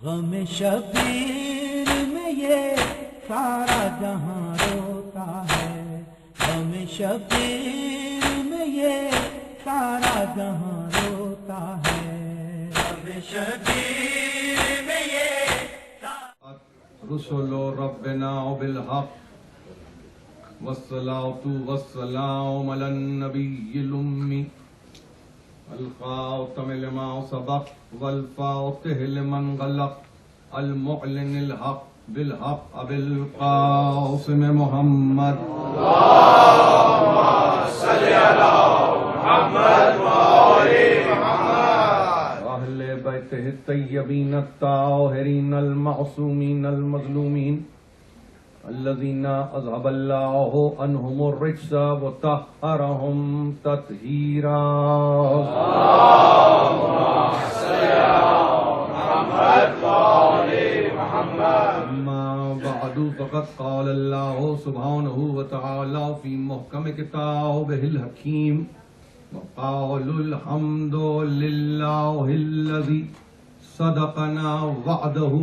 غم شبیر میں یہ سارا جہاں روتا ہے، غم شبیر میں یہ سارا جہاں روتا ہے، غم شبیر میں یہ رسل ربنا بالحق والصلاة والسلام على النبي الأمي الخاتم لما سبق والفاتح لمن غلق المعلن الحق بالحق أبي القاسم محمد اللهم صل على محمد وآل محمد وأهل بيته الطيبين الطاهرين المعصومين المظلومين الذين أذهب الله عنهم الرجس وطهرهم تطهيرا. اللهم صل على محمد وآل محمد. أما بعد فقد قال الله سبحانه وتعالى في محكم كتابه الحكيم وقالوا الحمد لله الذي صدقنا وعده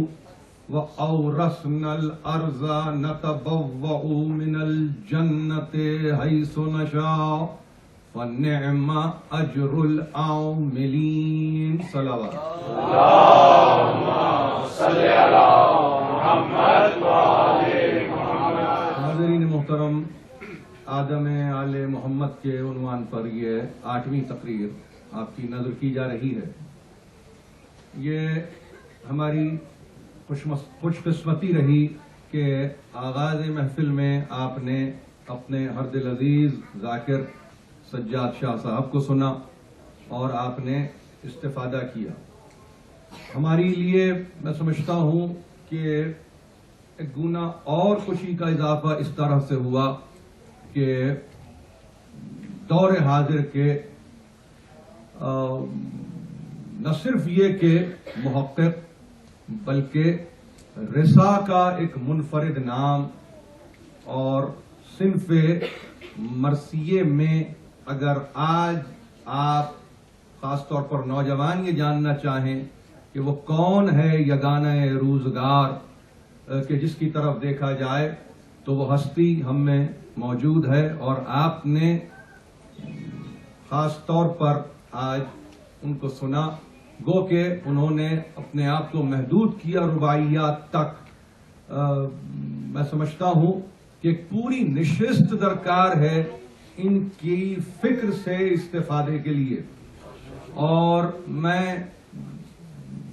وَأَوْرَثْنَا الْأَرْضَ نَتَبَوَّأُ مِنَ الْجَنَّةِ حَيْثُ نَشَاءُ فَنِعْمَ أَجْرُ الْعَامِلِينَ. صلوات. اللهم صل على محمد وآل محمد. حاضرین محترم، آدم آل محمد کے عنوان پر یہ 8ویں تقریر آپ کی نظر کی جا رہی ہے. یہ ہماری خوش قسمتی رہی کہ آغاز محفل میں آپ نے اپنے ہر دل عزیز ذاکر سجاد شاہ صاحب کو سنا اور آپ نے استفادہ کیا. ہمارے لیے میں سمجھتا ہوں کہ ایک گنا اور خوشی کا اضافہ اس طرح سے ہوا کہ دور حاضر کے نہ صرف یہ کہ محقق بلکہ رسا کا ایک منفرد نام اور صنف مرثیے میں اگر آج آپ خاص طور پر نوجوان یہ جاننا چاہیں کہ وہ کون ہے یگانہ روزگار کہ جس کی طرف دیکھا جائے تو وہ ہستی ہم میں موجود ہے، اور آپ نے خاص طور پر آج ان کو سنا. گو کہ انہوں نے اپنے آپ کو محدود کیا رباعیات تک. میں سمجھتا ہوں کہ پوری نشست درکار ہے ان کی فکر سے استفادے کے لیے، اور میں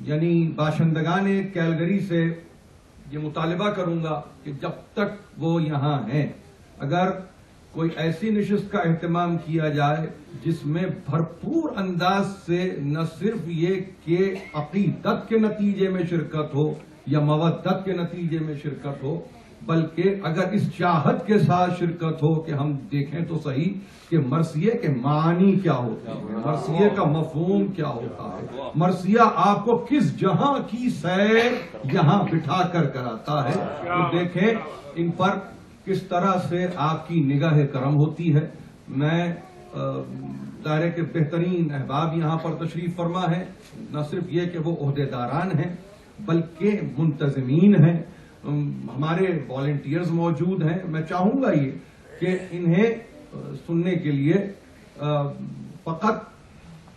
یعنی باشندگان کیلگری سے یہ مطالبہ کروں گا کہ جب تک وہ یہاں ہیں اگر کوئی ایسی نشست کا اہتمام کیا جائے جس میں بھرپور انداز سے نہ صرف یہ کہ عقیدت کے نتیجے میں شرکت ہو یا مودت کے نتیجے میں شرکت ہو، بلکہ اگر اس چاہت کے ساتھ شرکت ہو کہ ہم دیکھیں تو صحیح کہ مرثیے کے معنی کیا ہوتے ہیں، مرثیے کا مفہوم کیا ہوتا ہے، مرثیہ آپ کو کس جہاں کی سیر یہاں بٹھا کر کراتا ہے. تو دیکھیں ان پر کس طرح سے آپ کی نگاہ کرم ہوتی ہے. میں دائرے کے بہترین احباب یہاں پر تشریف فرما ہے، نہ صرف یہ کہ وہ عہدیداران ہیں بلکہ منتظمین ہیں، ہمارے والنٹیئرز موجود ہیں. میں چاہوں گا یہ کہ انہیں سننے کے لیے فقط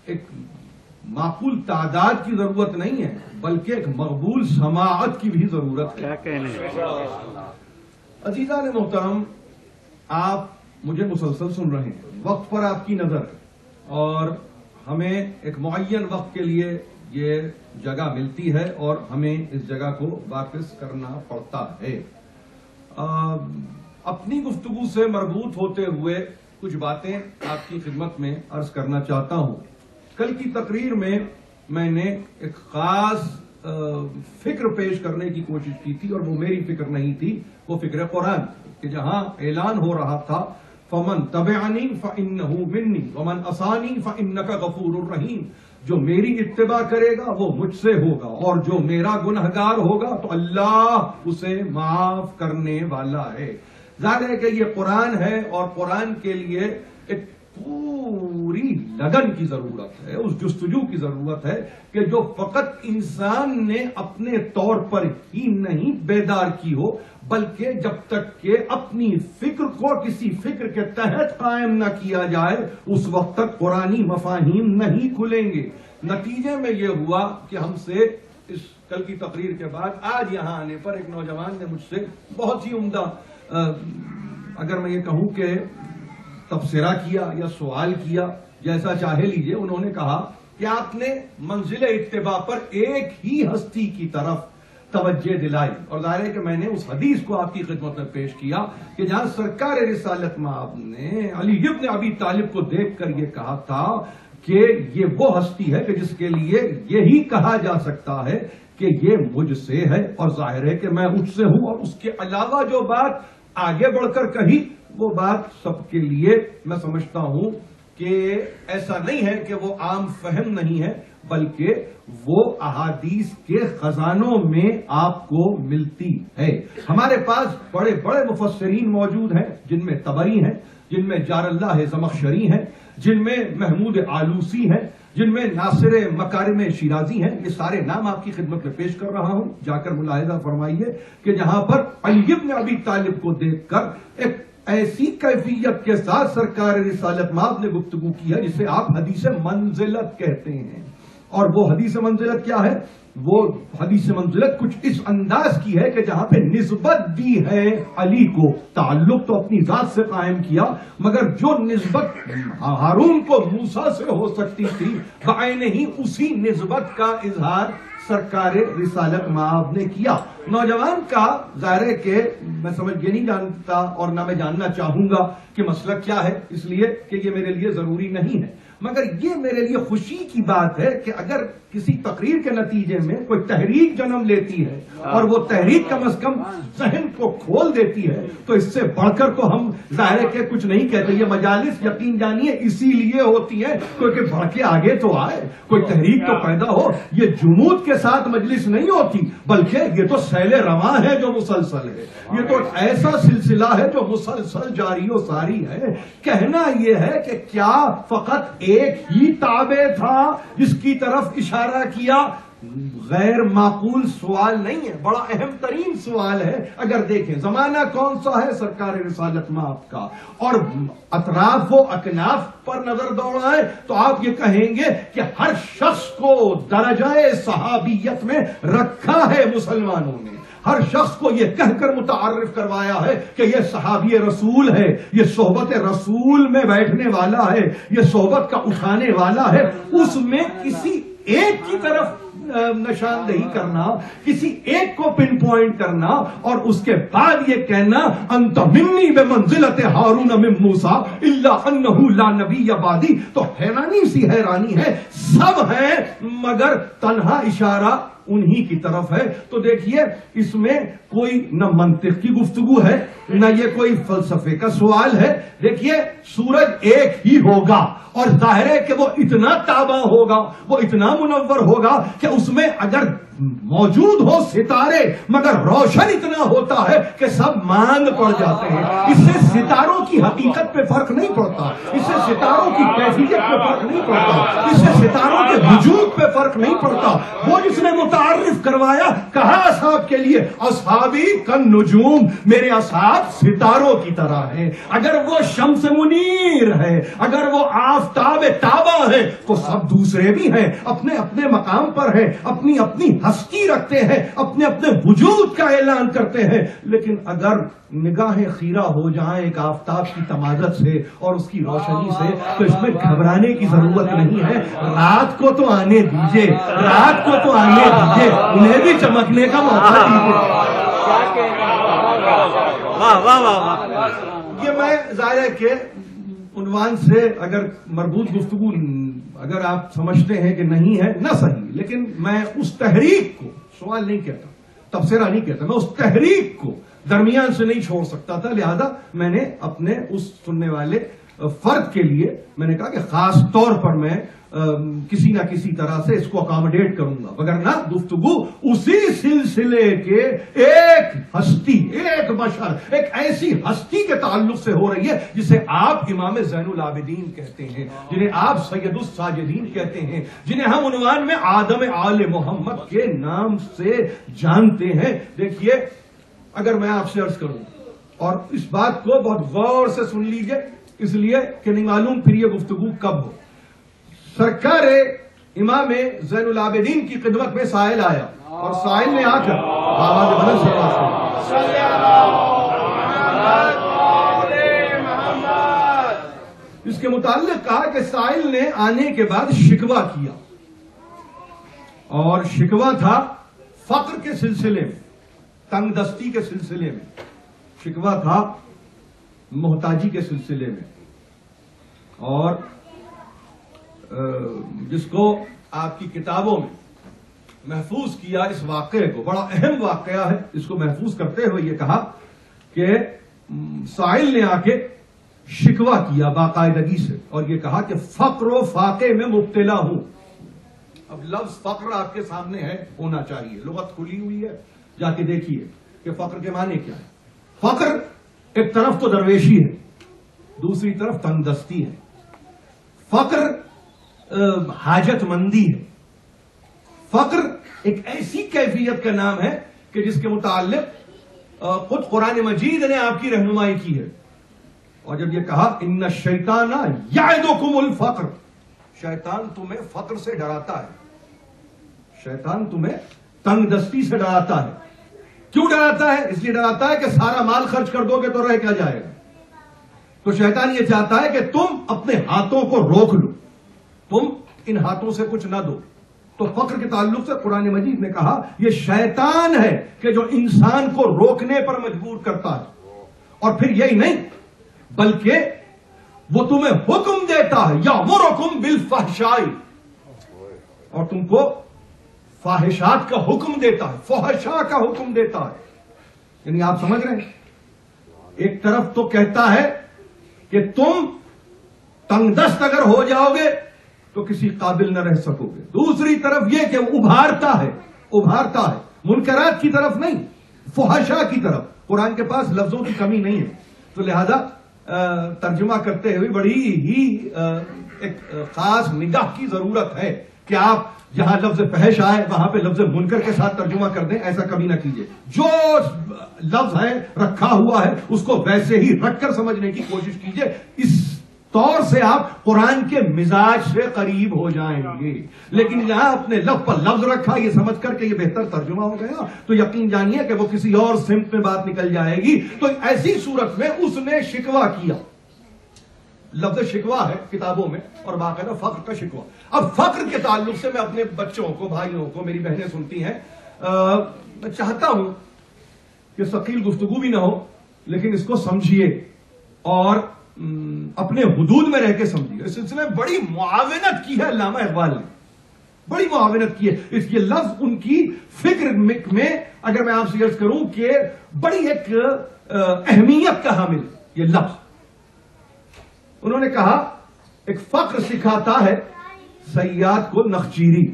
ایک معقول تعداد کی ضرورت نہیں ہے بلکہ ایک مقبول سماعت کی بھی ضرورت ہے. کیا کہنے عزیزان محترم، آپ مجھے مسلسل سن رہے ہیں، وقت پر آپ کی نظر ہے، اور ہمیں ایک معین وقت کے لیے یہ جگہ ملتی ہے اور ہمیں اس جگہ کو واپس کرنا پڑتا ہے. اپنی گفتگو سے مربوط ہوتے ہوئے کچھ باتیں آپ کی خدمت میں عرض کرنا چاہتا ہوں. کل کی تقریر میں نے ایک خاص فکر پیش کرنے کی کوشش کی تھی، اور وہ میری فکر نہیں تھی، وہ فکر قرآن کہ جہاں اعلان ہو رہا تھا فَمَن تَبِعَنِي فَإِنَّهُ مِنِّي وَمَن عَصَانِي فَإِنَّكَ غَفُورٌ رَحِيمٌ. جو میری اتباع کرے گا وہ مجھ سے ہوگا، اور جو میرا گنہگار ہوگا تو اللہ اسے معاف کرنے والا ہے. ظاہر ہے کہ یہ قرآن ہے، اور قرآن کے لیے ایک پورا پوری لگن کی ضرورت ہے، اس جستجو کی ضرورت ہے کہ جو فقط انسان نے اپنے طور پر ہی نہیں بیدار کی ہو، بلکہ جب تک کہ اپنی فکر کو کسی فکر کے تحت قائم نہ کیا جائے اس وقت تک قرآنی مفاہیم نہیں کھلیں گے۔ نتیجے میں یہ ہوا کہ ہم سے اس کل کی تقریر کے بعد آج یہاں آنے پر ایک نوجوان نے مجھ سے بہت ہی عمدہ اگر میں یہ کہوں کہ تبصرہ کیا یا سوال کیا، جیسا چاہے لیجئے، انہوں نے کہا کہ آپ نے منزل اتباع پر ایک ہی ہستی کی طرف توجہ دلائی، اور ظاہر ہے کہ میں نے اس حدیث کو آپ کی خدمت میں پیش کیا کہ جہاں سرکار رسالت مآب نے علی ابن ابی طالب کو دیکھ کر یہ کہا تھا کہ یہ وہ ہستی ہے کہ جس کے لیے یہی کہا جا سکتا ہے کہ یہ مجھ سے ہے، اور ظاہر ہے کہ میں مجھ سے ہوں، اور اس کے علاوہ جو بات آگے بڑھ کر کہی وہ بات سب کے لیے میں سمجھتا ہوں کہ ایسا نہیں ہے کہ وہ عام فہم نہیں ہے، بلکہ وہ احادیث کے خزانوں میں آپ کو ملتی ہے۔ ہمارے پاس بڑے بڑے مفسرین موجود ہیں، جن میں طبری ہیں، جن میں جار اللہ زمخشری ہیں، جن میں محمود آلوسی ہیں، جن میں ناصر مکارم شیرازی ہیں۔ یہ سارے نام آپ کی خدمت میں پیش کر رہا ہوں، جا کر ملاحظہ فرمائیے کہ جہاں پر علی ابن ابی طالب کو دیکھ کر ایک ایسی کیفیت کے ساتھ سرکار رسالت مآب نے گفتگو کی ہے جسے آپ حدیث منزلت کہتے ہیں، اور وہ حدیث منزلت کیا ہے؟ وہ حدیث منزلت کچھ اس انداز کی ہے کہ جہاں پہ نسبت دی ہے علی کو، تعلق تو اپنی ذات سے قائم کیا، مگر جو نسبت ہارون کو موسیٰ سے ہو سکتی تھی بعین ہی اسی نسبت کا اظہار سرکار رسالت مآب نے کیا۔ نوجوان کا ظاہر ہے کہ میں سمجھ یہ نہیں جانتا اور نہ میں جاننا چاہوں گا کہ مسئلہ کیا ہے، اس لیے کہ یہ میرے لیے ضروری نہیں ہے، مگر یہ میرے لیے خوشی کی بات ہے کہ اگر کسی تقریر کے نتیجے میں کوئی تحریک جنم لیتی ہے اور وہ تحریک کم از کم ذہن کو کھول دیتی ہے تو اس سے بڑھ کر تو ہم ظاہر ہے کہ کچھ نہیں کہتے۔ یہ مجالس یقین جانیے اسی لیے ہوتی ہیں کیونکہ بڑھ کے آگے تو آئے، کوئی تحریک تو پیدا ہو۔ یہ جمود کے ساتھ مجلس نہیں ہوتی، بلکہ یہ تو سیل رواں ہے جو مسلسل ہے، یہ تو ایسا سلسلہ ہے جو مسلسل جاری و ساری ہے۔ کہنا یہ ہے کہ کیا فقط ایک ہی تابع تھا جس کی طرف اشارہ کیا؟ غیر معقول سوال نہیں ہے، بڑا اہم ترین سوال ہے۔ اگر دیکھیں زمانہ کون سا ہے سرکار رسالت مآب کا، اور اطراف و اکناف پر نظر دوڑائیں تو آپ یہ کہیں گے کہ ہر شخص کو درجہ صحابیت میں رکھا ہے مسلمانوں نے، ہر شخص کو یہ کہہ کر متعارف کروایا ہے کہ یہ صحابی رسول ہے، یہ صحبت رسول میں بیٹھنے والا ہے، یہ صحبت کا اٹھانے والا ہے۔ اس میں کسی ایک کی طرف نشاندہی کرنا، کسی ایک کو پن پوائنٹ کرنا، اور اس کے بعد یہ کہنا انت منی بمنزلت ہارون من موسیٰ الا انہ لا نبی بعدی، تو حیرانی سی حیرانی ہے، سب ہیں مگر تنہا اشارہ انہی کی طرف ہے۔ تو دیکھیے اس میں کوئی نہ منطق کی گفتگو ہے، نہ یہ کوئی فلسفے کا سوال ہے۔ دیکھیے سورج ایک ہی ہوگا، اور ظاہر ہے کہ وہ اتنا تابع ہوگا، وہ اتنا منور ہوگا کہ اس میں اگر موجود ہو ستارے مگر روشن اتنا ہوتا ہے کہ سب ماند پڑ جاتے ہیں۔ اس سے ستاروں کی حقیقت پہ فرق نہیں پڑتا، اس سے ستاروں کی کیفیت پہ فرق نہیں پڑتا، اس سے ستاروں کے وجود پہ فرق نہیں پڑتا۔ وہ جس نے متعارف کروایا، کہا اصحاب کے لیے اصحابی کالنجوم، میرے اصحاب ستاروں کی طرح ہیں۔ اگر وہ شمس منیر ہے، اگر وہ آفتاب تابع ہے، تو سب دوسرے بھی ہیں، اپنے اپنے مقام پر ہیں، اپنی اپنی ہستی رکھتے ہیں، اپنے اپنے وجود کا اعلان کرتے ہیں۔ لیکن اگر نگاہیں خیرہ ہو جائیں ایک آفتاب کی تمازت سے اور اس کی روشنی سے، تو اس میں گھبرانے کی ضرورت نہیں ہے۔ رات کو تو آنے دیجئے، رات کو تو آنے دیجئے، انہیں بھی چمکنے کا موقع دیجئے۔ یہ میں ظاہر کہ عنوان سے اگر مربوط گفتگو اگر آپ سمجھتے ہیں کہ نہیں ہے، نہ صحیح، لیکن میں اس تحریک کو سوال نہیں کہتا، تبصرہ نہیں کہتا، میں اس تحریک کو درمیان سے نہیں چھوڑ سکتا تھا، لہذا میں نے اپنے اس سننے والے فرد کے لیے میں نے کہا کہ خاص طور پر میں کسی نہ کسی طرح سے اس کو اکاموڈیٹ کروں گا، وگرنہ گفتگو اسی سلسلے کے ایک ہستی، ایک بشر، ایک ایسی ہستی کے تعلق سے ہو رہی ہے جسے آپ امام زین العابدین کہتے ہیں، جنہیں آپ سید الساجدین کہتے ہیں، جنہیں ہم عنوان میں آدم آل محمد کے نام سے جانتے ہیں۔ دیکھیے، اگر میں آپ سے عرض کروں اور اس بات کو بہت غور سے سن لیجئے، اس لیے کہ نہیں معلوم پھر یہ گفتگو کب ہو۔ سرکار امام زین العابدین کی خدمت میں سائل آیا اور سائل نے آ کر آواز بلند سے اس کے متعلق کہا کہ سائل نے آنے کے بعد شکوہ کیا، اور شکوہ تھا فقر کے سلسلے میں، تنگ دستی کے سلسلے میں، شکوہ تھا محتاجی کے سلسلے میں، اور جس کو آپ کی کتابوں میں محفوظ کیا، اس واقعے کو، بڑا اہم واقعہ ہے، اس کو محفوظ کرتے ہوئے یہ کہا کہ سائل نے آ کے شکوہ کیا باقاعدگی سے، اور یہ کہا کہ فقر و فاقے میں مبتلا ہوں۔ اب لفظ فقر آپ کے سامنے ہے، ہونا چاہیے، لغت کھلی ہوئی ہے، جا کے دیکھیے کہ فقر کے معنی کیا ہے۔ فقر ایک طرف تو درویشی ہے، دوسری طرف تنگ دستی ہے۔ فقر حاجت مندی ہے۔ فقر ایک ایسی کیفیت کا نام ہے کہ جس کے متعلق خود قرآن مجید نے آپ کی رہنمائی کی ہے، اور جب یہ کہا ان الشیطان یعدکم الفقر، شیطان تمہیں فقر سے ڈراتا ہے، شیطان تمہیں تنگ دستی سے ڈراتا ہے۔ کیوں ڈراتا ہے؟ اس لیے ڈراتا ہے کہ سارا مال خرچ کر دو گے تو رہ کیا جائے گا۔ تو شیطان یہ چاہتا ہے کہ تم اپنے ہاتھوں کو روک لو، تم ان ہاتھوں سے کچھ نہ دو۔ تو فقر کے تعلق سے قرآن مجید نے کہا یہ شیطان ہے کہ جو انسان کو روکنے پر مجبور کرتا ہے، اور پھر یہی نہیں بلکہ وہ تمہیں حکم دیتا ہے یامرکم بالفحشاء، اور تم کو فاحشات کا حکم دیتا ہے، فحشاء کا حکم دیتا ہے۔ یعنی آپ سمجھ رہے ہیں، ایک طرف تو کہتا ہے کہ تم تنگ دست اگر ہو جاؤ گے تو کسی قابل نہ رہ سکو گے، دوسری طرف یہ کہ ابھارتا ہے منکرات کی طرف نہیں، فحشاء کی طرف۔ قرآن کے پاس لفظوں کی کمی نہیں ہے، تو لہذا ترجمہ کرتے ہوئے بڑی ہی ایک خاص نگاہ کی ضرورت ہے کہ آپ جہاں لفظ فحش آئے وہاں پہ لفظ منکر کے ساتھ ترجمہ کر دیں، ایسا کبھی نہ کیجیے۔ جو لفظ ہے رکھا ہوا ہے اس کو ویسے ہی رکھ کر سمجھنے کی کوشش کیجیے، اس طور سے آپ قرآن کے مزاج سے قریب ہو جائیں گے۔ لیکن یہاں اپنے لفظ پر لفظ رکھا یہ سمجھ کر کہ یہ بہتر ترجمہ ہو گیا تو یقین جانیے کہ وہ کسی اور سمت میں بات نکل جائے گی۔ تو ایسی صورت میں اس نے شکوہ کیا، لفظ شکوہ ہے کتابوں میں، اور باقاعدہ فقر کا شکوہ۔ اب فقر کے تعلق سے میں اپنے بچوں کو، بھائیوں کو، میری بہنیں سنتی ہیں، میں چاہتا ہوں کہ ثقیل گفتگو بھی نہ ہو، لیکن اس کو سمجھیے اور اپنے حدود میں رہ کے سمجھیے۔ اس سلسلے میں بڑی معاونت کی ہے علامہ اقبال نے، بڑی معاونت کی ہے۔ اس یہ لفظ ان کی فکر میں اگر میں آپ سے عرض کروں کہ بڑی ایک اہمیت کا حامل یہ لفظ۔ انہوں نے کہا ایک فقر سکھاتا ہے صیاد کو نخچیری،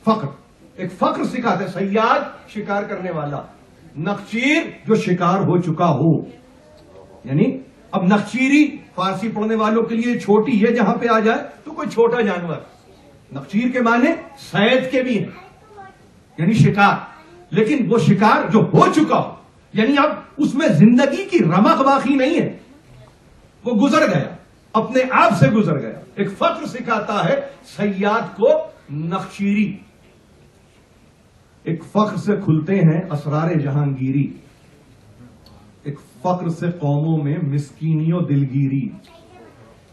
فقر ایک فقر سکھاتا ہے، صیاد شکار کرنے والا، نخچیر جو شکار ہو چکا ہو۔ یعنی اب نخچیری فارسی پڑھنے والوں کے لیے چھوٹی ہے، جہاں پہ آ جائے تو کوئی چھوٹا جانور، نخچیر کے معنی صید کے بھی ہیں، یعنی شکار، لیکن وہ شکار جو ہو چکا ہو، یعنی اب اس میں زندگی کی رمق باقی نہیں ہے، وہ گزر گیا، اپنے آپ سے گزر گیا۔ ایک فقر سکھاتا ہے صیاد کو نخچیری، ایک فقر سے کھلتے ہیں اسرار جہانگیری، ایک فقر سے قوموں میں مسکینی و دلگیری،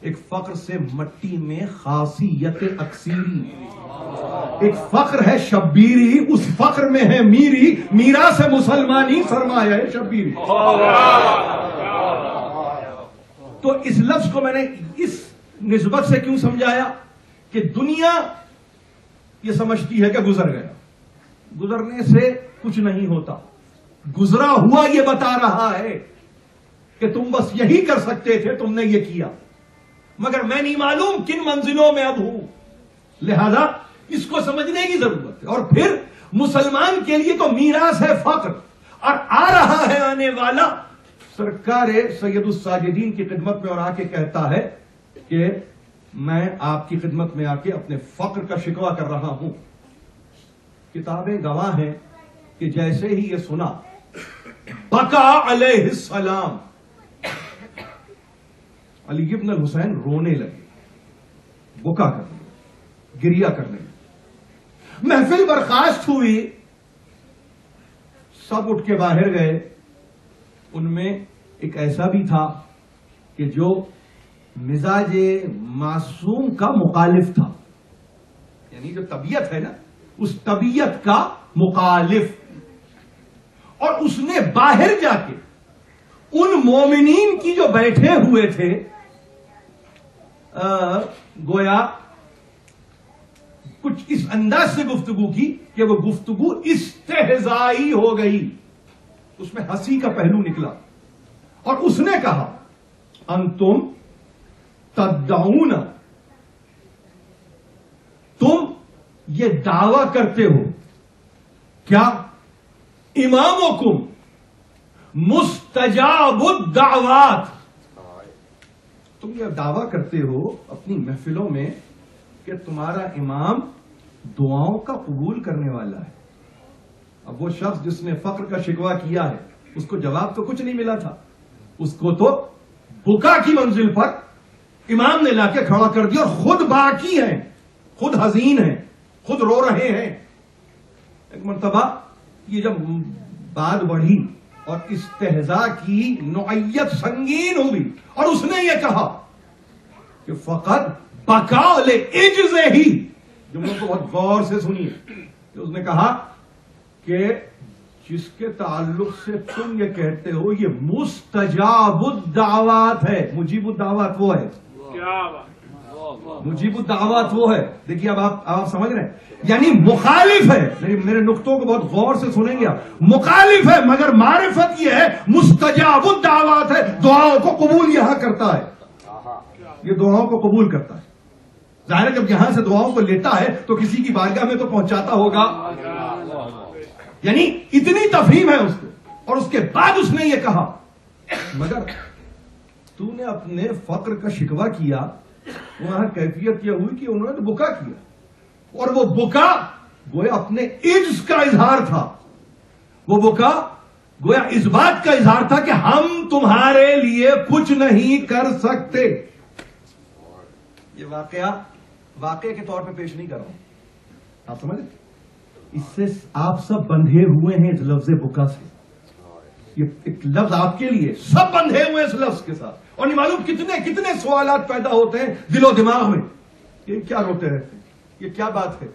ایک فقر سے مٹی میں خاصیت اکثیری، ایک فقر ہے شبیری، اس فقر میں ہے میری، میرا سے مسلمانی سرمایہ ہے شبیری۔ تو اس لفظ کو میں نے اس نسبت سے کیوں سمجھایا کہ دنیا یہ سمجھتی ہے کہ گزر گیا، گزرنے سے کچھ نہیں ہوتا، گزرا ہوا یہ بتا رہا ہے کہ تم بس یہی کر سکتے تھے، تم نے یہ کیا، مگر میں نہیں معلوم کن منزلوں میں اب ہوں، لہذا اس کو سمجھنے کی ضرورت ہے۔ اور پھر مسلمان کے لیے تو میراث ہے فقر، اور آ رہا ہے آنے والا سرکار سید الساجدین کی خدمت میں اور آ کے کہتا ہے کہ میں آپ کی خدمت میں آ کے اپنے فقر کا شکوہ کر رہا ہوں۔ کتابیں گواہ ہیں کہ جیسے ہی یہ سنا بکا علیہ السلام، علی ابن الحسین رونے لگے، بکا کرنے لگے، گریا کرنے لگے۔ محفل برخاست ہوئی، سب اٹھ کے باہر گئے۔ ان میں ایک ایسا بھی تھا کہ جو مزاج معصوم کا مخالف تھا، یعنی جو طبیعت ہے نا اس طبیعت کا مخالف، اور اس نے باہر جا کے ان مومنین کی جو بیٹھے ہوئے تھے گویا کچھ اس انداز سے گفتگو کی کہ وہ گفتگو استہزائی ہو گئی، اس میں ہنسی کا پہلو نکلا، اور اس نے کہا انتم تدعون، تم یہ دعویٰ کرتے ہو کیا امامکم مستجاب الدعوات، تم یہ دعویٰ کرتے ہو اپنی محفلوں میں کہ تمہارا امام دعاؤں کا قبول کرنے والا ہے۔ اب وہ شخص جس نے فقر کا شکوہ کیا ہے اس کو جواب تو کچھ نہیں ملا تھا، اس کو تو بکا کی منزل پر امام نے لا کے کھڑا کر دیا، اور خود باکی ہیں، خود حزین ہیں، خود رو رہے ہیں۔ ایک مرتبہ یہ جب بات بڑھی اور استہزاء کی نوعیت سنگین ہوئی، اور اس نے یہ کہا کہ فقط بکا لعجزہ ہی، جملوں کو بہت غور سے سنیے، کہ اس نے کہا کہ جس کے تعلق سے تم یہ کہتے ہو یہ مستجاب الدعوات ہے، مجیب الدعوات وہ ہے، مجیب الدعوات وہ ہے۔ دیکھیے اب آپ سمجھ رہے ہیں، یعنی مخالف ہے، میرے نقطوں کو بہت غور سے سنیں گے، مخالف ہے مگر معرفت یہ ہے مستجاب الدعوات ہے، دعاؤں کو قبول یہاں کرتا ہے، یہ دعاؤں کو قبول کرتا ہے۔ ظاہر ہے جب یہاں سے دعاؤں کو لیتا ہے تو کسی کی بارگاہ میں تو پہنچاتا ہوگا، یعنی اتنی تفہیم ہے اس کو۔ اور اس کے بعد اس نے یہ کہا مگر تو نے اپنے فقر کا شکوہ کیا، وہاں کیفیت یہ ہوئی کہ انہوں نے تو بکا کیا، اور وہ بکا گویا اپنے عجز کا اظہار تھا، وہ بکا گویا اس بات کا اظہار تھا کہ ہم تمہارے لیے کچھ نہیں کر سکتے۔ یہ واقعے کے طور پہ پیش نہیں کر رہا ہوں، آپ سمجھیں، اس سے آپ سب بندھے ہوئے ہیں اس لفظ بکا سے، یہ ایک لفظ آپ کے لیے، سب بندھے ہوئے اس لفظ کے ساتھ، اور نہیں معلوم کتنے سوالات پیدا ہوتے ہیں دل و دماغ میں، یہ کیا روتے رہتے ہیں، یہ کیا بات ہے،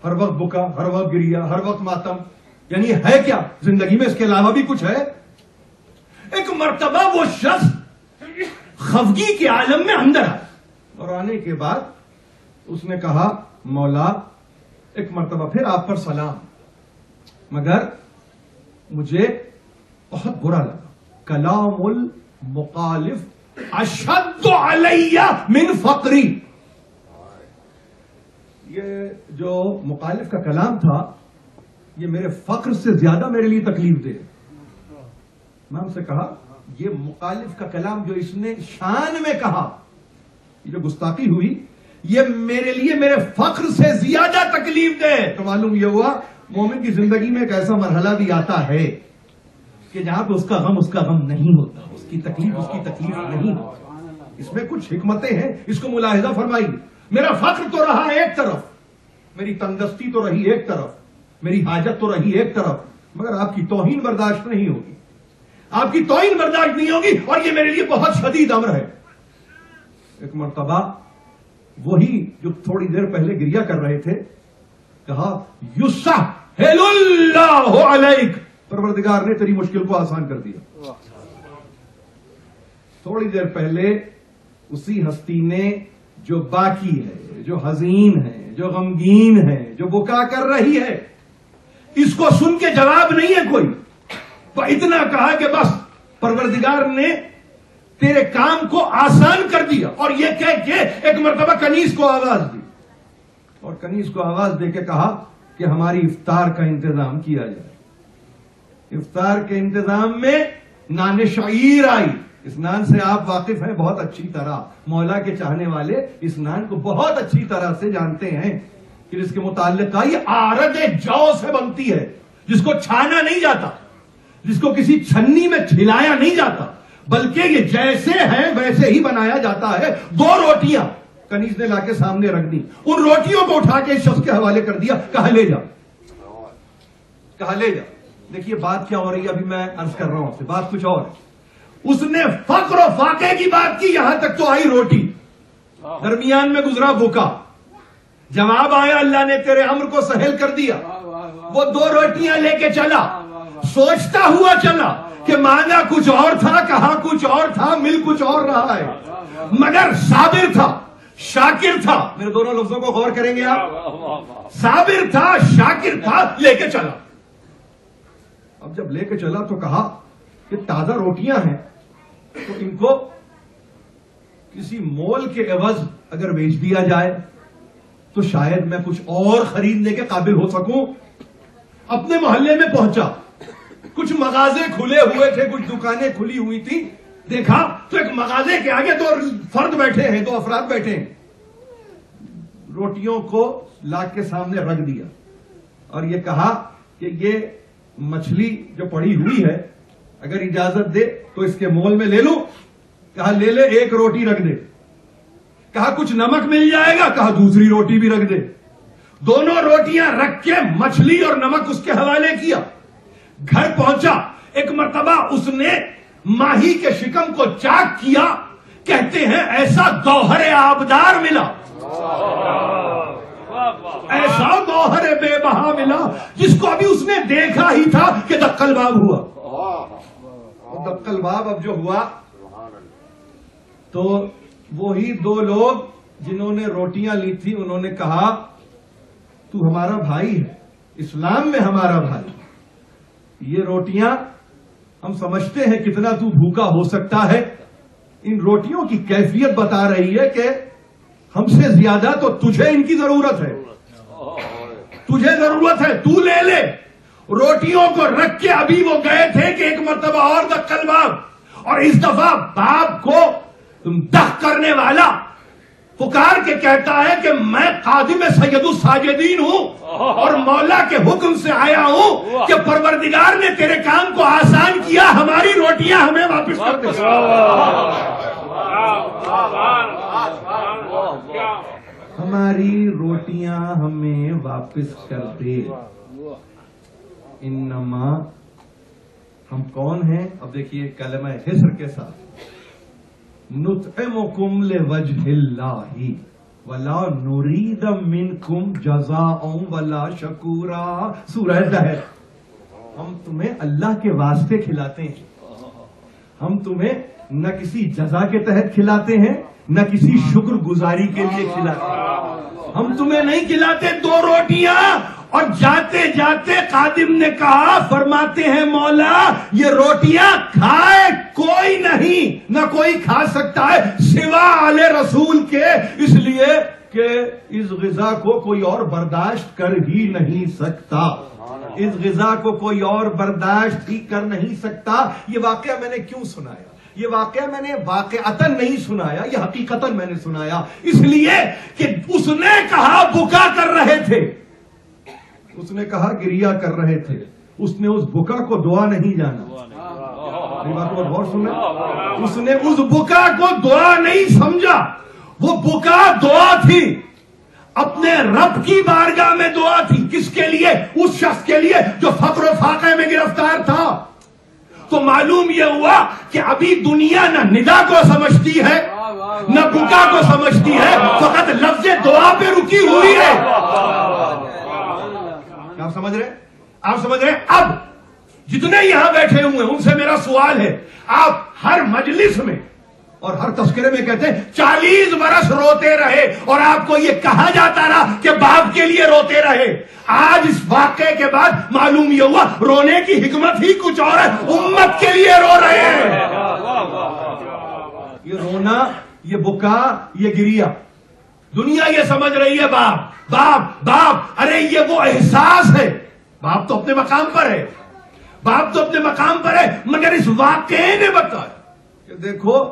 ہر وقت بکا، ہر وقت گریا، ہر وقت ماتم، یعنی ہے کیا زندگی میں، اس کے علاوہ بھی کچھ ہے؟ ایک مرتبہ وہ شخص خفگی کے عالم میں اندر آیا، اور آنے کے بعد اس نے کہا مولا ایک مرتبہ پھر آپ پر سلام، مگر مجھے بہت برا لگا، کلام المخالف اشد علی من فقری، یہ جو مخالف کا کلام تھا یہ میرے فقر سے زیادہ میرے لیے تکلیف دہ۔ میں ہم سے کہا یہ مخالف کا کلام جو اس نے شان میں کہا، یہ جو گستاخی ہوئی، یہ میرے لیے میرے فقر سے زیادہ تکلیف دہ۔ تو معلوم یہ ہوا مومن کی زندگی میں ایک ایسا مرحلہ بھی آتا ہے کہ جہاں پہ اس کا غم نہیں ہوتا، اس کی تکلیف نہیں ہوتی۔ اس میں کچھ حکمتیں ہیں، اس کو ملاحظہ فرمائیے۔ میرا فقر تو رہا ایک طرف، میری تندرستی تو رہی ایک طرف، میری حاجت تو رہی ایک طرف، مگر آپ کی توہین برداشت نہیں ہوگی، آپ کی توہین برداشت نہیں ہوگی، اور یہ میرے لیے بہت شدید امر ہے۔ ایک مرتبہ وہی جو تھوڑی دیر پہلے گریا کر رہے تھے کہا یسہل اللہ علیک، پروردگار نے تیری مشکل کو آسان کر دیا۔ تھوڑی دیر پہلے اسی ہستی نے جو باکی ہے، جو حزین ہے، جو غمگین ہے، جو بکا کر رہی ہے، اس کو سن کے جواب نہیں ہے کوئی، تو اتنا کہا کہ بس پروردگار نے تیرے کام کو آسان کر دیا. اور یہ کہہ کے ایک مرتبہ کنیز کو آواز دی, اور کنیز کو آواز دے کے کہا کہ ہماری افطار کا انتظام کیا جائے. افطار کے انتظام میں نان شعیر آئی. اس نان سے آپ واقف ہیں بہت اچھی طرح, مولا کے چاہنے والے اس نان کو بہت اچھی طرح سے جانتے ہیں کہ اس کے متعلق کا یہ آرد جو سے بنتی ہے, جس کو چھانا نہیں جاتا, جس کو کسی چھنی میں کھلایا نہیں جاتا, بلکہ یہ جیسے ہے ویسے ہی بنایا جاتا ہے. 2 روٹیاں کنیز نے لا کے سامنے رکھ دی, ان روٹیوں کو اٹھا کے اس شخص کے حوالے کر دیا, کہا لے جا, کہا لے جا. دیکھیے بات کیا ہو رہی ہے, ابھی میں عرض کر رہا ہوں آپ سے, بات کچھ اور ہے. اس نے فقر و فاقے کی بات کی, یہاں تک تو آئی روٹی, درمیان میں گزرا بھوکا. جواب آیا, اللہ نے تیرے امر کو سہل کر دیا. وہ 2 روٹیاں لے کے چلا, سوچتا ہوا چلا کہ مانگا کچھ اور تھا, کہا کچھ اور تھا, مل کچھ اور رہا ہے, مگر صابر تھا, شاکر تھا. میرے دونوں لفظوں کو غور کریں گے آپ, صابر تھا, شاکر تھا, لے کے چلا. اب جب لے کے چلا تو کہا کہ تازہ روٹیاں ہیں تو ان کو کسی مول کے عوض اگر بیچ دیا جائے تو شاید میں کچھ اور خریدنے کے قابل ہو سکوں. اپنے محلے میں پہنچا, کچھ مغازے کھلے ہوئے تھے, کچھ دکانیں کھلی ہوئی تھی. دیکھا تو ایک مغازے کے آگے 2 فرد بیٹھے ہیں, 2 افراد بیٹھے ہیں. روٹیوں کو لا کے سامنے رکھ دیا اور یہ کہا کہ یہ مچھلی جو پڑی ہوئی ہے اگر اجازت دے تو اس کے مول میں لے لوں. کہا لے لے, 1 روٹی رکھ دے. کہا کچھ نمک مل جائے گا, کہا دوسری روٹی بھی رکھ دے. دونوں روٹیاں رکھ کے مچھلی اور نمک اس کے حوالے کیا. گھر پہنچا, ایک مرتبہ اس نے ماہی کے شکم کو چاک کیا. کہتے ہیں ایسا گوہر آبدار ملا, ایسا گوہر بے بہا ملا جس کو ابھی اس نے دیکھا ہی تھا کہ دقل باب ہوا. دقل باب اب جو ہوا تو وہی 2 لوگ جنہوں نے روٹیاں لی تھی انہوں نے کہا تو ہمارا بھائی ہے, اسلام میں ہمارا بھائی. یہ روٹیاں ہم سمجھتے ہیں کتنا تو بھوکا ہو سکتا ہے. ان روٹیوں کی کیفیت بتا رہی ہے کہ ہم سے زیادہ تو تجھے ان کی ضرورت ہے, تجھے ضرورت ہے, تو لے لے. روٹیوں کو رکھ کے ابھی وہ گئے تھے کہ ایک مرتبہ اور دقل باب, اور اس دفعہ باپ کو دخ کرنے والا پکار کے کہتا ہے کہ میں خادم سید الساجدین ہوں اور مولا کے حکم سے آیا ہوں کہ پروردگار نے تیرے کام کو آسان کیا, ہماری روٹیاں ہمیں واپس کر دے. ہماری روٹیاں ہمیں واپس کر دے. انما ہم کون ہیں؟ اب دیکھیے کلمہ حسر کے ساتھ, نطعمکم لوجہ اللہ ولا نرید منکم جزاء ولا شکورا. سورہ دہر. ہم تمہیں اللہ کے واسطے کھلاتے ہیں, ہم تمہیں نہ کسی جزا کے تحت کھلاتے ہیں نہ کسی شکر گزاری کے لیے کھلاتے ہیں. ہم تمہیں نہیں کھلاتے 2 روٹیاں. اور جاتے جاتے خادم نے کہا, فرماتے ہیں مولا یہ روٹیاں کھائے کوئی نہیں, نہ کوئی کھا سکتا ہے سوا آل رسول کے, اس لیے کہ اس غذا کو کوئی اور برداشت کر ہی نہیں سکتا, اس غذا کو کوئی اور برداشت ہی کر نہیں سکتا. یہ واقعہ میں نے کیوں سنایا؟ یہ واقعہ میں نے واقعتاً نہیں سنایا, یہ حقیقتاً میں نے سنایا اس لیے کہ اس نے کہا بکا کر رہے تھے, اس نے کہا گریا کر رہے تھے, اس نے اس بکا کو دعا نہیں جانا. بات کو غور سنیں, اس نے اس بکا کو دعا نہیں سمجھا. وہ بکا دعا تھی, اپنے رب کی بارگاہ میں دعا تھی. کس کے لیے؟ اس شخص کے لیے جو فقر و فاقے میں گرفتار تھا. تو معلوم یہ ہوا کہ ابھی دنیا نہ ندا کو سمجھتی ہے نہ بکا کو سمجھتی ہے, فقط لفظ دعا پہ رکی ہوئی ہے. آپ سمجھ رہے؟ آپ سمجھ رہے؟ اب جتنے یہاں بیٹھے ہوئے ہیں ان سے میرا سوال ہے, آپ ہر مجلس میں اور ہر تذکرے میں کہتے ہیں 40 برس روتے رہے اور آپ کو یہ کہا جاتا رہا کہ باپ کے لیے روتے رہے. آج اس واقعے کے بعد معلوم یہ ہوا رونے کی حکمت ہی کچھ اور ہے, امت کے لیے رو رہے ہیں. یہ رونا، یہ بکا، یہ گریا، دنیا یہ سمجھ رہی ہے باپ باپ باپ، ارے یہ وہ احساس ہے. باپ تو اپنے مقام پر ہے، باپ تو اپنے مقام پر ہے، مگر اس واقعے نے بتایا کہ دیکھو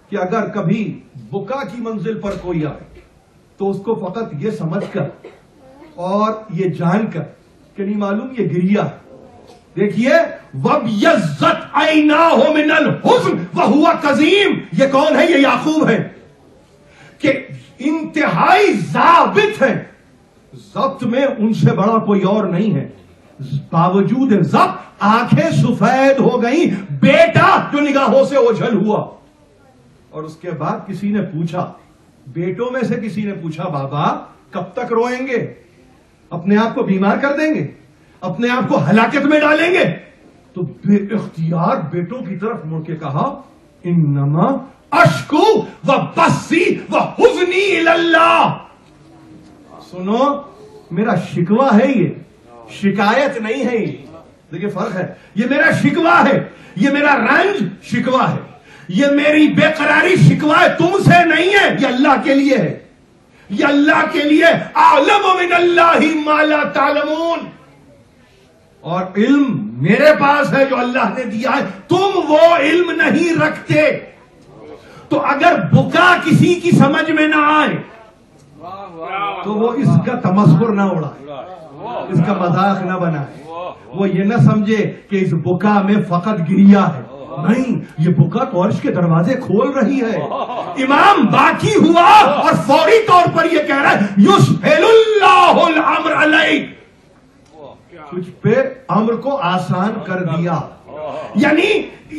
کہ اگر کبھی بکا کی منزل پر کوئی آئے تو اس کو فقط یہ سمجھ کر اور یہ جان کر کہ نہیں معلوم یہ گریا ہے. دیکھیے وَبْيَضَّتْ عَيْنَاهُ مِنَ الْحُزْنِ وَهُوَ كَظِيمٌ، یہ کون ہے؟ یہ یعقوب ہے کہ انتہائی ضابط ہے، ضبط میں ان سے بڑا کوئی اور نہیں ہے. باوجود ضبط آنکھیں سفید ہو گئیں، بیٹا جو نگاہوں سے اوجھل ہوا. اور اس کے بعد کسی نے پوچھا، بیٹوں میں سے کسی نے پوچھا بابا کب تک روئیں گے؟ اپنے آپ کو بیمار کر دیں گے؟ اپنے آپ کو ہلاکت میں ڈالیں گے؟ تو بے اختیار بیٹوں کی طرف مڑ کے کہا انما اشکو و بسی و حزنی الی اللہ. سنو میرا شکوہ ہے، یہ شکایت نہیں ہے. یہ دیکھیں فرق ہے، یہ میرا شکوہ ہے، یہ میرا رنج شکوہ ہے، یہ میری بے قراری شکوہ ہے، تم سے نہیں ہے، یہ اللہ کے لیے ہے. یہ اللہ کے لیے اعلم من اللہ ما لا تعلمون، اور علم میرے پاس ہے جو اللہ نے دیا ہے، تم وہ علم نہیں رکھتے. تو اگر بکا کسی کی سمجھ میں نہ آئے تو وہ اس کا تمسخر نہ اڑائے، اس کا مذاق نہ بنائے، وہ یہ نہ سمجھے کہ اس بکا میں فقط گریا ہے. نہیں، یہ بکا تو عرش کے دروازے کھول رہی ہے. امام باقی ہوا اور فوری طور پر یہ کہہ رہا ہے یسہل اللہ الامر علیک، تجھ پہ امر کو آسان کر دیا. یعنی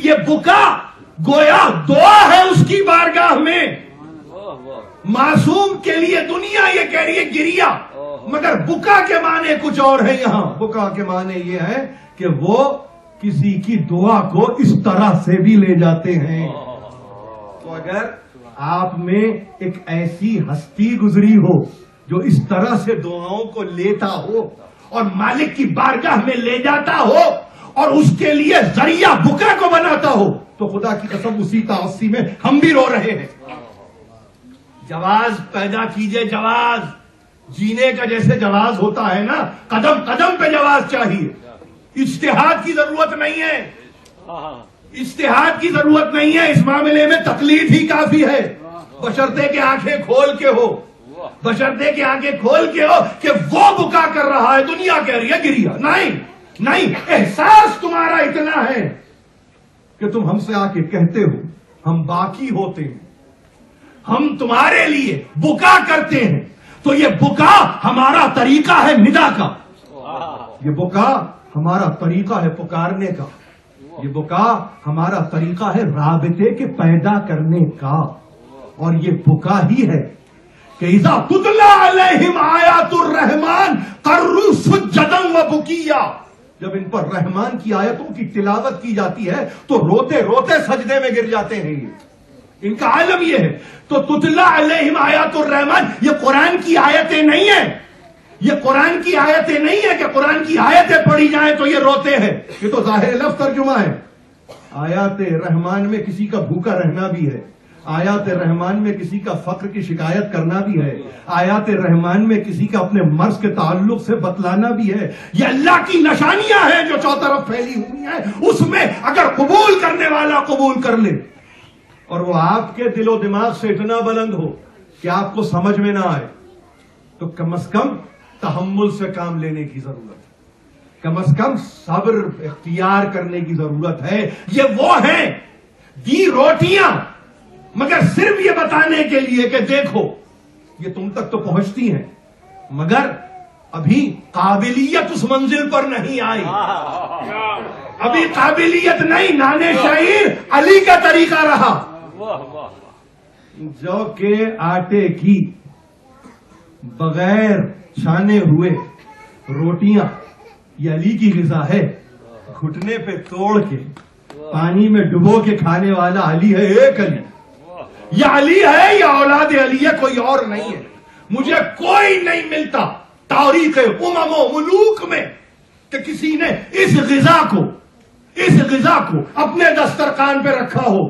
یہ بکا گویا دعا ہے اس کی بارگاہ میں. معصوم کے لیے دنیا یہ کہہ رہی ہے گریا، مگر بکا کے معنی کچھ اور ہے. یہاں بکا کے معنی یہ ہے کہ وہ کسی کی دعا کو اس طرح سے بھی لے جاتے ہیں. تو اگر آپ میں ایک ایسی ہستی گزری ہو جو اس طرح سے دعاؤں کو لیتا ہو اور مالک کی بارگاہ میں لے جاتا ہو اور اس کے لیے ذریعہ بکا کو بناتا ہو، تو خدا کی قسم اسی تعصی میں ہم بھی رو رہے ہیں. جواز پیدا کیجئے، جواز جینے کا جیسے جواز ہوتا ہے نا، قدم قدم پہ جواز چاہیے. اجتہاد کی ضرورت نہیں ہے، اجتہاد کی ضرورت نہیں ہے، اس معاملے میں تقلید ہی کافی ہے، بشرطے کہ آنکھیں کھول کے ہو، بشرطے کہ آنکھیں کھول کے ہو کہ وہ بکا کر رہا ہے، دنیا کہہ رہی ہے گریا. نہیں نہیں، احساس تمہارا اتنا ہے کہ تم ہم سے آ کے کہتے ہو ہم باقی ہوتے ہیں، ہم تمہارے لیے بکا کرتے ہیں. تو یہ بکا ہمارا طریقہ ہے ندا کا، یہ بکا ہمارا طریقہ ہے پکارنے کا، یہ بکا ہمارا طریقہ ہے رابطے کے پیدا کرنے کا. اور یہ بکا ہی ہے کہ اذا تتلی علیہم آیات الرحمن خروا سجدا وبکیا، جب ان پر رحمان کی آیتوں کی تلاوت کی جاتی ہے تو روتے روتے سجدے میں گر جاتے ہیں. ان کا عالم یہ ہے. تو تتلی علیہم آیات الرحمن یہ قرآن کی آیتیں نہیں ہیں، یہ قرآن کی آیتیں نہیں ہے کہ قرآن کی آیتیں پڑھی جائیں تو یہ روتے ہیں. یہ تو ظاہر لفظ ترجمہ ہے. آیات رحمان میں کسی کا بھوکا رہنا بھی ہے، آیات رحمان میں کسی کا فقر کی شکایت کرنا بھی ہے، آیات رحمان میں کسی کا اپنے مرض کے تعلق سے بتلانا بھی ہے. یہ اللہ کی نشانیاں ہیں جو چوطرف پھیلی ہوئی ہیں، اس میں اگر قبول کرنے والا قبول کر لے اور وہ آپ کے دل و دماغ سے اتنا بلند ہو کہ آپ کو سمجھ میں نہ آئے، تو کم از کم تحمل سے کام لینے کی ضرورت ہے، کم از کم صبر اختیار کرنے کی ضرورت ہے. یہ وہ ہیں دی روٹیاں، مگر صرف یہ بتانے کے لیے کہ دیکھو یہ تم تک تو پہنچتی ہیں، مگر ابھی قابلیت اس منزل پر نہیں آئی، ابھی قابلیت نہیں. نانے شاعر علی کا طریقہ رہا، جو کہ آٹے کی بغیر چھانے ہوئے روٹیاں یہ علی کی غذا ہے. گھٹنے پہ توڑ کے پانی میں ڈبو کے کھانے والا علی ہے، ایک علی. یہ علی ہے، یہ اولاد علی ہے، کوئی اور نہیں ہے. مجھے کوئی نہیں ملتا تاریخ امم و ملوک میں کہ کسی نے اس غذا کو اپنے دسترخوان پہ رکھا ہو.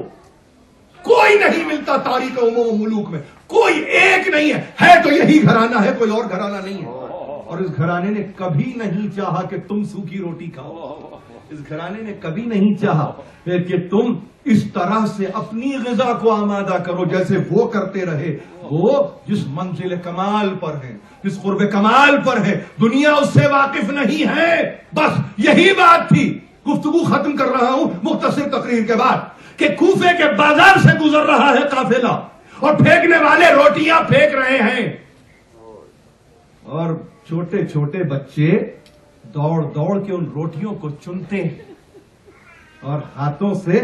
کوئی نہیں ملتا تاریخ عموم ملوک میں، کوئی ایک نہیں ہے تو یہی گھرانہ ہے، کوئی اور گھرانہ نہیں ہے۔ اور اس گھرانے نے کبھی نہیں چاہا کہ تم سوکھی روٹی کھاؤ، اس گھرانے نے کبھی نہیں چاہا کہ تم اس طرح سے اپنی غذا کو آمادہ کرو جیسے وہ کرتے رہے۔ وہ جس منزل کمال پر ہیں، جس قرب کمال پر ہے، دنیا اس سے واقف نہیں ہے۔ بس یہی بات تھی۔ گفتگو ختم کر رہا ہوں مختصر تقریر کے بعد کہ کوفے کے بازار سے گزر رہا ہے قافلہ اور پھینکنے والے روٹیاں پھینک رہے ہیں، اور چھوٹے چھوٹے بچے دوڑ دوڑ کے ان روٹیوں کو چنتے ہیں اور ہاتھوں سے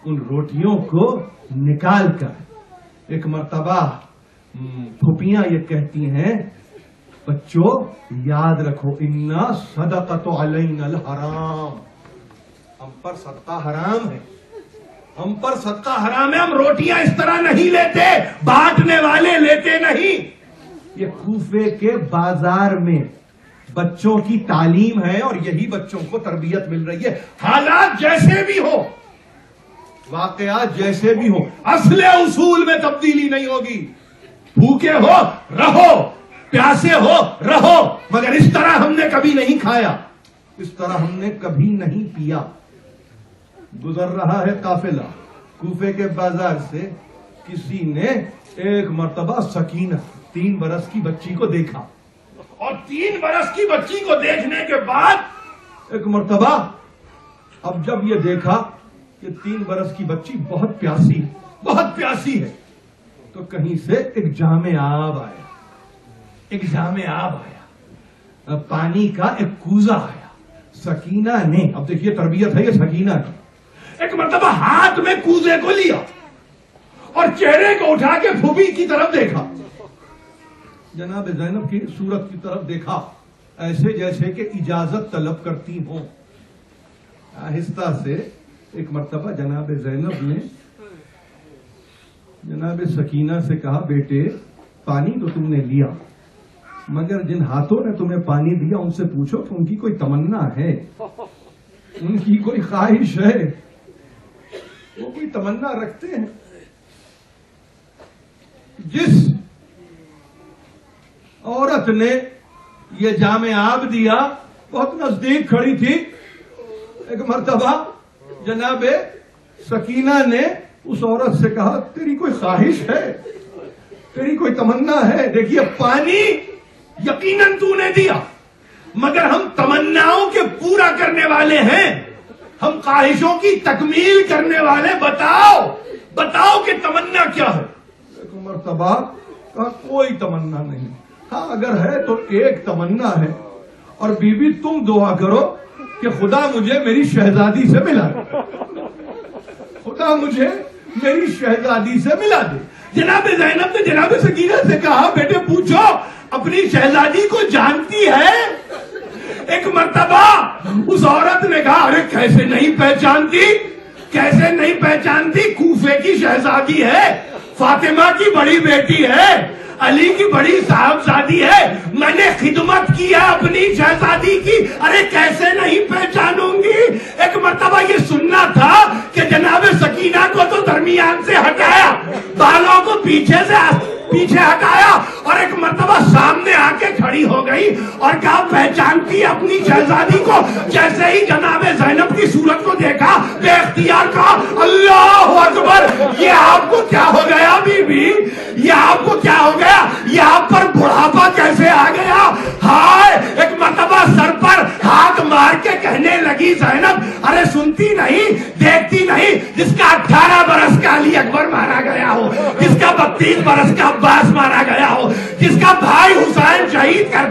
ان روٹیوں کو نکال کر ایک مرتبہ پھوپھیاں یہ کہتی ہیں، بچوں یاد رکھو انا صدقۃ علینا الحرام، ہم پر صدقہ حرام ہے، ہم پر صدقہ حرام ہے، ہم روٹیاں اس طرح نہیں لیتے، بانٹنے والے لیتے نہیں۔ یہ کوفے کے بازار میں بچوں کی تعلیم ہے اور یہی بچوں کو تربیت مل رہی ہے۔ حالات جیسے بھی ہو، واقعات جیسے بھی ہو، اصل اصول میں تبدیلی نہیں ہوگی۔ بھوکے ہو رہو، پیاسے ہو رہو، مگر اس طرح ہم نے کبھی نہیں کھایا، اس طرح ہم نے کبھی نہیں پیا۔ گزر رہا ہے قافلہ کوفے کے بازار سے، کسی نے ایک مرتبہ سکینہ 3 برس کی بچی کو دیکھا، اور 3 برس کی بچی کو دیکھنے کے بعد ایک مرتبہ اب جب یہ دیکھا کہ 3 برس کی بچی بہت پیاسی ہے، تو کہیں سے ایک جام آب آیا، پانی کا ایک کوزہ آیا۔ سکینہ نے، اب دیکھیے تربیت ہے یہ سکینہ کی، ایک مرتبہ ہاتھ میں کوزے کو لیا اور چہرے کو اٹھا کے پھوپھی کی طرف دیکھا، جناب زینب کی صورت کی طرف دیکھا، ایسے جیسے کہ اجازت طلب کرتی ہوں۔ آہستہ سے ایک مرتبہ جناب زینب نے جناب سکینہ سے کہا، بیٹے پانی تو تم نے لیا، مگر جن ہاتھوں نے تمہیں پانی دیا ان سے پوچھو کہ ان کی کوئی تمنا ہے، ان کی کوئی خواہش ہے، وہ کوئی تمنا رکھتے ہیں؟ جس عورت نے یہ جام آب دیا بہت نزدیک کھڑی تھی۔ ایک مرتبہ جناب سکینہ نے اس عورت سے کہا، تیری کوئی خواہش ہے، تیری کوئی تمنا ہے؟ دیکھیے پانی یقیناً تو نے دیا، مگر ہم تمناؤں کے پورا کرنے والے ہیں، ہم خواہشوں کی تکمیل کرنے والے، بتاؤ کہ تمنا کیا ہے؟ ایک مرتبہ کہا، کوئی تمنا نہیں، ہاں اگر ہے تو ایک تمنا ہے، اور بی بی تم دعا کرو کہ خدا مجھے میری شہزادی سے ملا دے، خدا مجھے میری شہزادی سے ملا دے۔ جناب زینب نے جناب سکینہ سے کہا، بیٹے پوچھو اپنی شہزادی کو جانتی ہے؟ ایک مرتبہ اس عورت نے کہا، ارے کیسے نہیں پہچانتی، کوفے کی شہزادی ہے، فاطمہ کی بڑی بیٹی ہے، علی کی بڑی صاحبزادی ہے، میں نے خدمت کی ہے اپنی شہزادی کی، ارے کیسے نہیں پہچانوں گی؟ ایک مرتبہ یہ سننا تھا کہ جناب سکینہ کو تو درمیان سے ہٹایا، بالوں کو پیچھے ہٹایا، اور ایک مرتبہ سامنے آ کے کھڑی ہو گئی اور کہا، پہچانتی اپنی شہزادی کو؟ جیسے ہی جناب زینب کی صورت کو دیکھا، بے اختیار کہا، اللہ اکبر، یہ آپ کو کیا ہو گیا بی بی؟ یہ آپ کو کیا ہو گیا؟ یہ آپ پر بڑھاپا کیسے آ گیا؟ ہائے! ایک مرتبہ سر پر ہاتھ مار کے کہنے لگی زینب، ارے سنتی نہیں، دیکھتی نہیں، جس کا 18 برس کا علی اکبر مارا گیا ہو، جس کا 32 برس کا عباس مارا گیا ہو، جس کا بھائی حسین شہید کر